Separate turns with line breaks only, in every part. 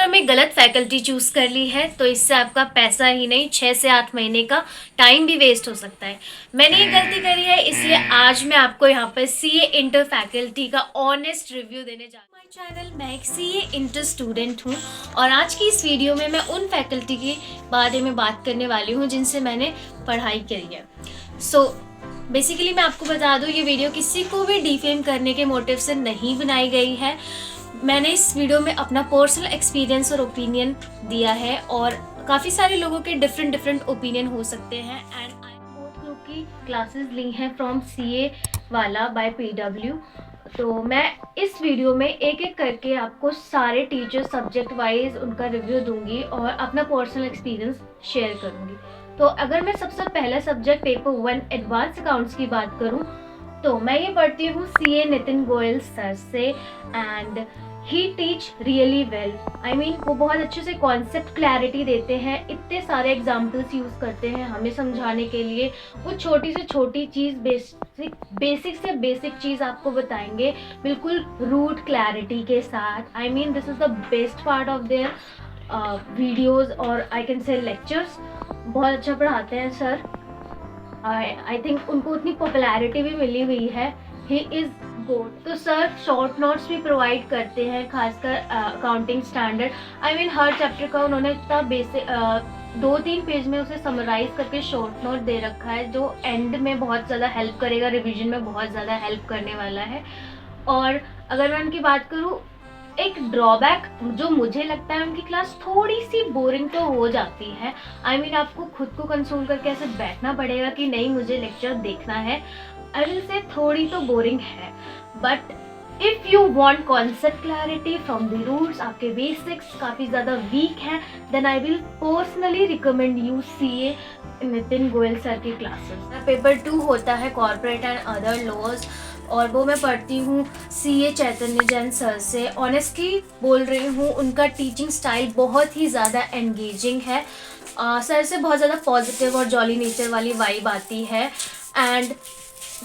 में गलत faculty choose कर ली है तो इससे आपका पैसा ही नहीं 6 से 8 महीने का टाइम भी वेस्ट हो सकता है। मैंने ये गलती करी है, इसलिए आज मैं आपको यहाँ पर सीए इंटर फैकल्टी का ऑनेस्ट रिव्यू देने जा रही हूँ। माय चैनल, मैं एक सीए इंटर स्टूडेंट हूँ और आज की इस वीडियो में मैं उन फैकल्टी के बारे में बात करने वाली हूँ जिनसे मैंने पढ़ाई करी है। बेसिकली मैं आपको बता दूँ, ये वीडियो किसी को भी डिफेम करने के मोटिव से नहीं बनाई गई है। मैंने इस वीडियो में अपना पर्सनल एक्सपीरियंस और ओपिनियन दिया है और काफ़ी सारे लोगों के डिफरेंट ओपिनियन हो सकते हैं। एंड आई बोथ ग्रुप की क्लासेस ली हैं फ्रॉम सीए वाला बाय पीडब्ल्यू। तो मैं इस वीडियो में एक एक करके आपको सारे टीचर सब्जेक्ट वाइज उनका रिव्यू दूंगी और अपना पर्सनल एक्सपीरियंस शेयर करूंगी। तो अगर मैं सबसे पहला सब्जेक्ट पेपर 1 एडवांस अकाउंट्स की बात करूं तो मैं ये पढ़ती हूँ सीए नितिन गोयल सर से। And he teach really well. I mean वो बहुत अच्छे से कॉन्सेप्ट क्लैरिटी देते हैं, इतने सारे एग्जाम्पल्स यूज़ करते हैं हमें समझाने के लिए। वो छोटी से छोटी चीज़ बेसिक से बेसिक चीज़ आपको बताएंगे बिल्कुल रूट क्लैरिटी के साथ। I mean this is the best part of their videos और आई कैन से लेक्चर्स। बहुत अच्छा पढ़ाते हैं सर। आई थिंक उनको उतनी पॉपुलैरिटी भी मिली हुई है। He is good. तो सर शॉर्ट नोट्स भी प्रोवाइड करते हैं, खासकर accounting standard. I mean her chapter का उन्होंने इतना बेसिक 2-3 पेज में उसे समराइज करके शॉर्ट नोट दे रखा है जो एंड में बहुत ज़्यादा हेल्प करेगा, रिवीजन में बहुत ज़्यादा हेल्प करने वाला है। और अगर मैं उनकी बात करूँ, एक ड्रॉबैक जो मुझे लगता है, उनकी क्लास थोड़ी सी बोरिंग तो हो जाती है। आई मीन आपको खुद को कंसोल करके ऐसे बैठना पड़ेगा कि नहीं मुझे लेक्चर देखना है। आई विल से थोड़ी तो बोरिंग है, but if you want concept clarity from the roots, आपके बेसिक्स काफ़ी ज़्यादा वीक हैं, then I will personally recommend you CA Nitin Goyal sir की क्लासेस। पेपर 2 होता है कॉर्पोरेट एंड अदर लॉज और वो मैं पढ़ती हूँ सीए चैतन्य जैन सर से। ऑनेस्टली बोल रही हूँ, उनका टीचिंग स्टाइल बहुत ही ज़्यादा एंगेजिंग है। सर से बहुत ज़्यादा पॉजिटिव और जॉली नेचर वाली वाइब आती है। एंड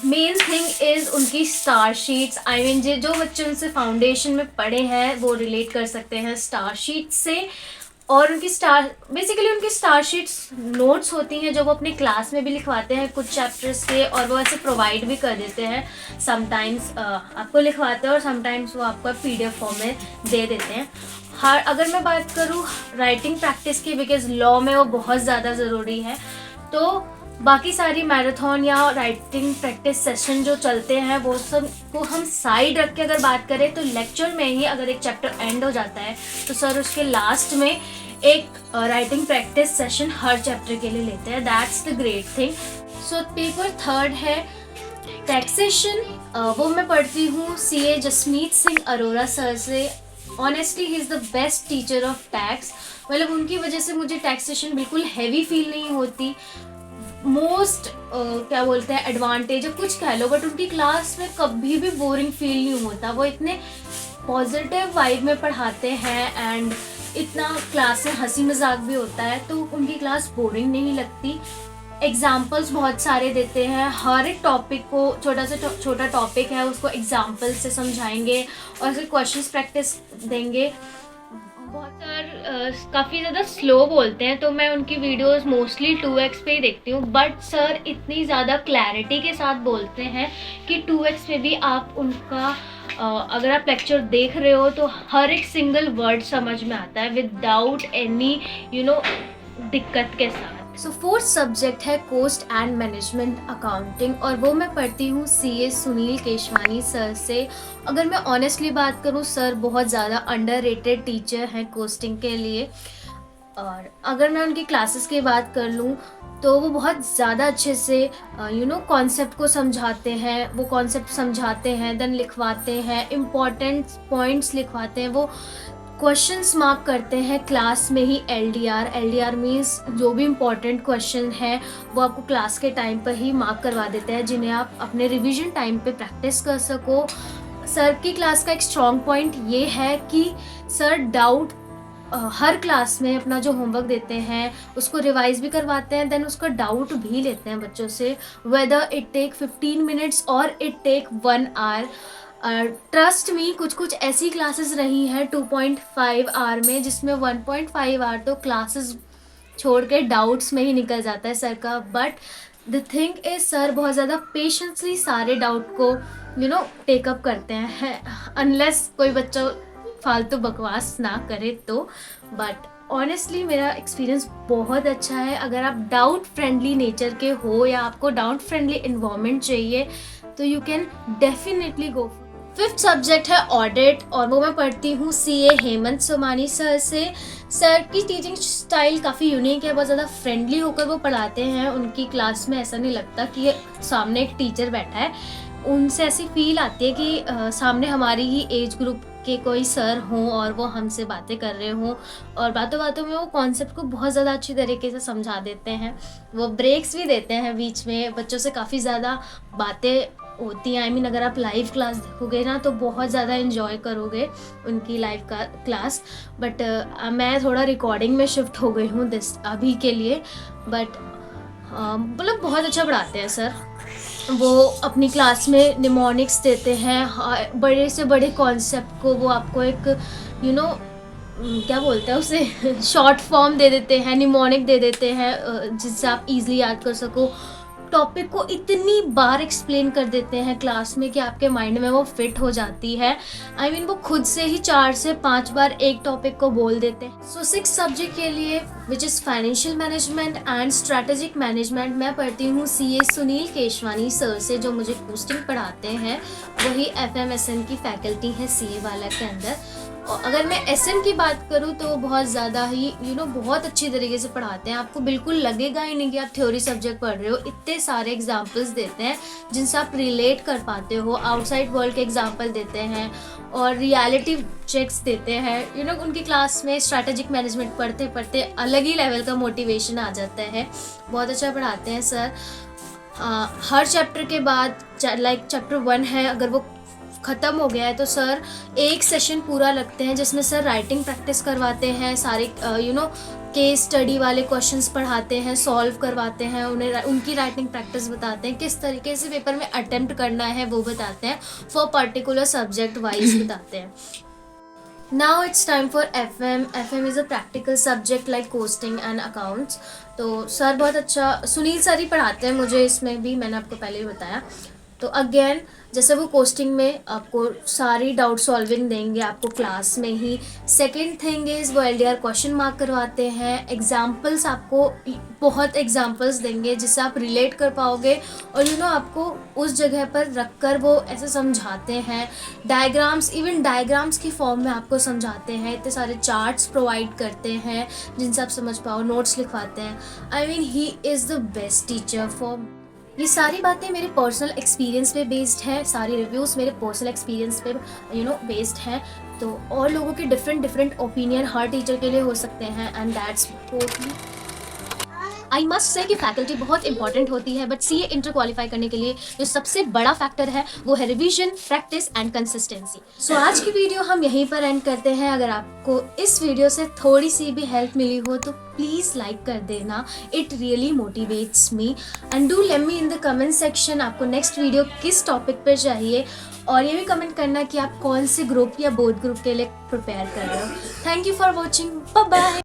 मेन थिंग इज़ उनकी स्टार शीट्स। आई मीन जो बच्चे उनसे फाउंडेशन में पढ़े हैं वो रिलेट कर सकते हैं स्टार शीट से। और उनकी स्टार शीट्स नोट्स होती हैं जो वो अपने क्लास में भी लिखवाते हैं कुछ चैप्टर्स के, और वो ऐसे प्रोवाइड भी कर देते हैं। समटाइम्स आपको लिखवाते हैं और समटाइम्स वो आपको पीडीएफ फॉर्म में दे देते हैं। अगर मैं बात करूँ राइटिंग प्रैक्टिस की, बिकॉज लॉ में वो बहुत ज़्यादा ज़रूरी है, तो बाकी सारी मैराथन या राइटिंग प्रैक्टिस सेशन जो चलते हैं वो सब को हम साइड रख के अगर बात करें तो लेक्चर में ही अगर एक चैप्टर एंड हो जाता है तो सर उसके लास्ट में एक राइटिंग प्रैक्टिस सेशन हर चैप्टर के लिए लेते हैं। That's the great thing. So paper 3 है टैक्सेशन। वो मैं पढ़ती हूँ सीए जसमीत सिंह अरोरा सर से। Honestly he is the best teacher of tax. मतलब उनकी वजह से मुझे टैक्सेशन बिल्कुल हैवी फील नहीं होती। मोस्ट क्या बोलते हैं एडवांटेज कुछ कह लो, बट उनकी क्लास में कभी भी बोरिंग फील नहीं होता। वो इतने पॉजिटिव वाइब में पढ़ाते हैं एंड इतना क्लास में हंसी मजाक भी होता है, तो उनकी क्लास बोरिंग नहीं लगती। एग्जाम्पल्स बहुत सारे देते हैं, हर एक टॉपिक को छोटा से छोटा टॉपिक है उसको एग्जाम्पल से समझाएंगे और ऐसे क्वेश्चंस प्रैक्टिस देंगे। बहुत सर काफ़ी ज़्यादा स्लो बोलते हैं तो मैं उनकी वीडियोस मोस्टली 2x पे ही देखती हूँ, बट सर इतनी ज़्यादा क्लैरिटी के साथ बोलते हैं कि 2x पे भी आप उनका अगर आप लेक्चर देख रहे हो तो हर एक सिंगल वर्ड समझ में आता है विदाउट एनी दिक्कत के साथ। सो 4th सब्जेक्ट है कॉस्ट एंड मैनेजमेंट अकाउंटिंग और वो मैं पढ़ती हूँ सीए सुनील केशवानी सर से। अगर मैं ऑनेस्टली बात करूँ, सर बहुत ज़्यादा अंडररेटेड टीचर हैं कोस्टिंग के लिए। और अगर मैं उनकी क्लासेस की बात कर लूँ तो वो बहुत ज़्यादा अच्छे से कॉन्सेप्ट को समझाते हैं। वो कॉन्सेप्ट समझाते हैं, देन लिखवाते हैं, इम्पॉर्टेंट पॉइंट्स लिखवाते हैं। वो क्वेश्चंस मार्क करते हैं क्लास में ही। एल डी आर मीन्स जो भी इम्पॉर्टेंट क्वेश्चन है वो आपको क्लास के टाइम पर ही मार्क करवा देते हैं, जिन्हें आप अपने रिवीजन टाइम पे प्रैक्टिस कर सको। सर की क्लास का एक स्ट्रॉन्ग पॉइंट ये है कि सर डाउट हर क्लास में अपना जो होमवर्क देते हैं उसको रिवाइज भी करवाते हैं, देन उसका डाउट भी लेते हैं बच्चों से, वेदर इट टेक 15 मिनट्स और it take 1 hour. Trust me, कुछ कुछ ऐसी क्लासेस रही हैं 2.5 आवर में, जिसमें 1.5 आवर तो क्लासेस छोड़ के डाउट्स में ही निकल जाता है सर का। But the thing is sir बहुत ज़्यादा पेशेंसली सारे डाउट को टेकअप करते हैं, अनलेस कोई बच्चा फालतू बकवास ना करे तो। बट ऑनेस्टली मेरा एक्सपीरियंस बहुत अच्छा है। अगर आप डाउट फ्रेंडली नेचर के हो या आपको डाउट फ्रेंडली इन्वायरमेंट चाहिए तो you can definitely go. Fifth subject है ऑडिट, और वो मैं पढ़ती हूँ CA हेमंत सोमानी सर से। सर की टीचिंग स्टाइल काफ़ी यूनिक है, बहुत ज़्यादा फ्रेंडली होकर वो पढ़ाते हैं। उनकी क्लास में ऐसा नहीं लगता कि सामने एक टीचर बैठा है, उनसे ऐसी फील आती है कि सामने हमारी ही एज ग्रुप के कोई सर हों और वो हमसे बातें कर रहे हों, और बातों बातों में वो कॉन्सेप्ट को बहुत ज़्यादा अच्छी तरीके से समझा देते हैं। वो ब्रेक्स भी देते हैं बीच में, बच्चों से काफ़ी ज़्यादा बातें होती हैं। अगर आप लाइव क्लास देखोगे ना तो बहुत ज़्यादा इन्जॉय करोगे उनकी लाइव का क्लास। बट मैं थोड़ा रिकॉर्डिंग में शिफ्ट हो गई हूँ अभी के लिए। बट मतलब बहुत अच्छा पढ़ाते हैं सर। वो अपनी क्लास में निमोनिक्स देते हैं, बड़े से बड़े कॉन्सेप्ट को वो आपको एक क्या बोलते हैं उसे शॉर्ट फॉर्म दे देते हैं, निमोनिक दे देते हैं, जिससे आप इजीली याद कर सको। टॉपिक को इतनी बार एक्सप्लेन कर देते हैं क्लास में कि आपके माइंड में वो फिट हो जाती है। वो खुद से ही 4 से 5 बार एक टॉपिक को बोल देते हैं। सो 6 सब्जेक्ट के लिए which is financial management and strategic management मैं पढ़ती हूँ CA सुनील केशवानी सर से, जो मुझे पोस्टिंग पढ़ाते हैं। वही FMSN की फैकल्टी है CA वाला के अंदर। और अगर मैं SM की बात करूँ तो बहुत ज़्यादा ही बहुत अच्छी तरीके से पढ़ाते हैं। आपको बिल्कुल लगेगा ही नहीं कि आप थ्योरी सब्जेक्ट पढ़ रहे हो। इतने सारे एग्जाम्पल्स देते हैं जिनसे आप रिलेट कर पाते हो, आउटसाइड वर्ल्ड के एग्जाम्पल देते हैं और रियलिटी चेक्स देते हैं। उनकी क्लास में स्ट्रैटेजिक मैनेजमेंट पढ़ते पढ़ते अलग ही लेवल का मोटिवेशन आ जाता है। बहुत अच्छा पढ़ाते हैं सर। हर चैप्टर के बाद लाइक चैप्टर 1 है, अगर वो ख़त्म हो गया है तो सर एक सेशन पूरा लगते हैं जिसमें सर राइटिंग प्रैक्टिस करवाते हैं, सारे केस स्टडी वाले क्वेश्चंस पढ़ाते हैं, सॉल्व करवाते हैं, उन्हें उनकी राइटिंग प्रैक्टिस बताते हैं, किस तरीके से पेपर में अटेम्प्ट करना है वो बताते हैं, फॉर पर्टिकुलर सब्जेक्ट वाइज बताते हैं। Now it's time for FM. FM is a practical subject like costing and accounts. तो सर बहुत अच्छा, सुनील सर ही पढ़ाते हैं मुझे इसमें भी, मैंने आपको पहले ही बताया। तो अगेन जैसे वो कोस्टिंग में आपको सारी डाउट सॉल्विंग देंगे आपको क्लास में ही। सेकंड थिंग इज़ वो LDR क्वेश्चन मार्क करवाते हैं। एग्जाम्पल्स आपको बहुत एग्जाम्पल्स देंगे जिससे आप रिलेट कर पाओगे, और आपको उस जगह पर रख कर वो ऐसे समझाते हैं। डायग्राम्स, इवन डायग्राम्स की फॉर्म में आपको समझाते हैं। इतने सारे चार्ट्स प्रोवाइड करते हैं जिनसे आप समझ पाओ, नोट्स लिखवाते हैं। He is the best teacher for. ये सारी बातें मेरे पर्सनल एक्सपीरियंस पे बेस्ड है, सारी रिव्यूज़ मेरे पर्सनल एक्सपीरियंस पे बेस्ड हैं। तो और लोगों के डिफरेंट ओपिनियन हर टीचर के लिए हो सकते हैं, and that's totally. I must say कि फैकल्टी बहुत इंपॉर्टेंट होती है, बट CA इंटर क्वालिफाई करने के लिए जो सबसे बड़ा फैक्टर है वो है रिवीजन, प्रैक्टिस एंड कंसिस्टेंसी। सो आज की वीडियो हम यहीं पर एंड करते हैं। अगर आपको इस वीडियो से थोड़ी सी भी हेल्प मिली हो तो प्लीज़ लाइक कर देना, it really motivates me. And do let me in the comment section आपको नेक्स्ट वीडियो किस टॉपिक पर चाहिए, और ये भी कमेंट करना कि आप कौन से ग्रुप या बोथ ग्रुप के लिए प्रिपेयर कर रहे हो। Thank you for watching, bye bye.